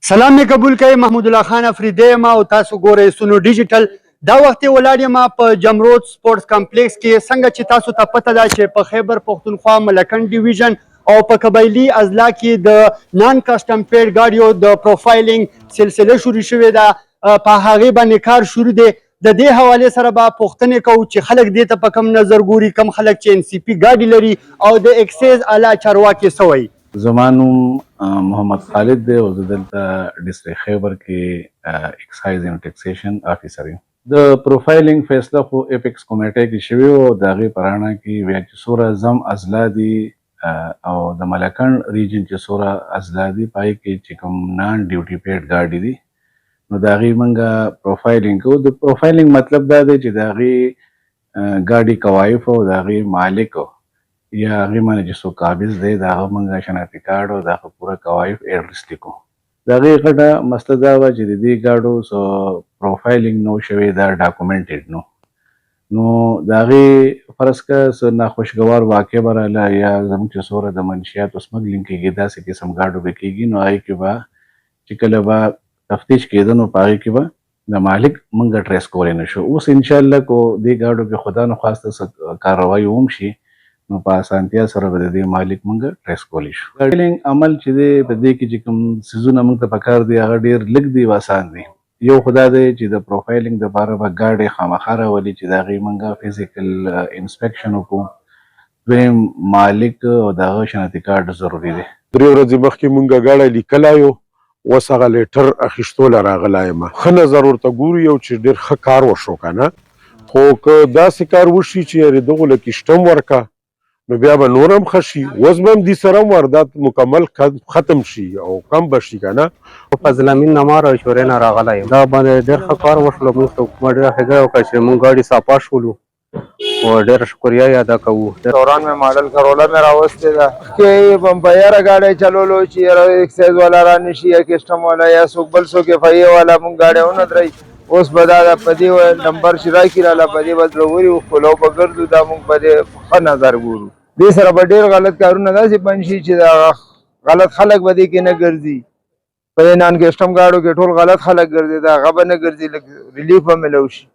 سلام می قبول کړئ. محمود الله خان افریدی یم او تاسو ګورئ سونو ډیجیټل. دا وخت یې ولاړ یم په جمرود سپورټس کمپلیکس کې. څنګه چې تاسو ته پته ده چې په خیبر پښتونخوا ملکنډ ډیویژن او په قبایلي اضلاع کې د نان کسټم پیډ ګاډیو د پروفایلینګ سلسله شروع شوې ده. په هغې باندې کار شروع دی. د دې حوالې سره به پوښتنې کوو چې خلک دې ته په کم نظر ګوري، کم خلک چې ان سی پي ګاډي لري او د اکسیز اعلی چارواکي څه وایي. زما نوم محمد خالد دی او زه دلته ډسټرک خیبر کې اکسایز اینډ ټیکسیشن افیسر یم. د پروفایلینګ فیصله خو اپیکس کمیټې کې شوې وه او د هغې په رڼا کې بیا چې څومره زم اضلاع دي او د ملکنډ ریجن چې څومره اضلاع دي په هغې کې چې کوم نان ډیوټي پیډ ګاډي دي نو د هغې موږ پروفایلینګ کوو. د پروفایلینګ مطلب دا دی چې د هغې ګاډي کوایف او د هغې مالک یا هغې باندې چې څوک قابض دی د هغه موږ شناختي کارډ او د هغه پوره کوایف ایډرس لیکو. د هغې غټه مسله دا وه چې د دې ګاډو څه پروفایلینګ نه و شوی، دا ډاکومنټډ نو د هغې فرض کړه څه ناخوشګوار واقع به راغله یا زموږ چې څومره د منشیاتو سمګلینګ کېږي داسې قسم ګاډو به کېږي نو هغې کې به چې کله به تفتیش کېده نو په هغې کې به د مالک موږ ټریس کولی نه شو. اوس انشاءالله کو دې ګاډو کې خدا نخواسته څه کاروایي هم شي نو په اسانتیا سره به د دې مالک موږ ټریس کولی شو. پروفایلینګ عمل چې دی په دې کې چې کوم څیزونه موږ ته پکار دي هغه ډېر لږ دي او آسان دي. یو خو دا دی چې د پروفایلینګ دپاره به ګاډۍ خامخا راولي چې د هغې موږ فزیکل انسپیکشن وکړو. دویم مالک او د هغه شناختي کارډ ضروري دی. 3 ورځې مخکې مونږ ګاډی لیکلی یو، اوس هغه لیټر اخیستوله راغلی یم. ښه نظر ورته ګورو یو چې ډېر ښه کار وشو که نه، خو که داسې کار وشي چې یارې دغو له کشټم ورکه نو بیا به نور هم ښه شي. اوس به هم دې سره هم واردات مکمل ختم شي او کم به شي که نه. فضل امین نمار او شورې نه راغلی یم. دا باندې ډېر ښه کار وشلو. موږ ته حکومت ډېره ښېګړه وکړه چې موږ ګاډي صافه شولو او ډېره شکریه یې ادا کوو. دوران مې ماډل کرولا مې راوستې ده کې بمپیره ګاډی چلولو چې یاره اکسایز والا را نه شي یا کسټم والا یا څوک بل څوک اف آی اې والا موږ ګاډی ونه درئ. اوس به دا په دې نمبر چې راکړي راله په دې به ضروري وښکلو به ګرځو دا موږ په دې ښه نظر ګورو. دې سره به ډېر غلط کارونه داسې بند شي چې دا غلط خلک به دې کې نه ګرځي. په دې نان کسټم ګاډو کې ټول غلط خلک ګرځي، دا هغه به نه ګرځي، لږ ریلیف به میلو شي.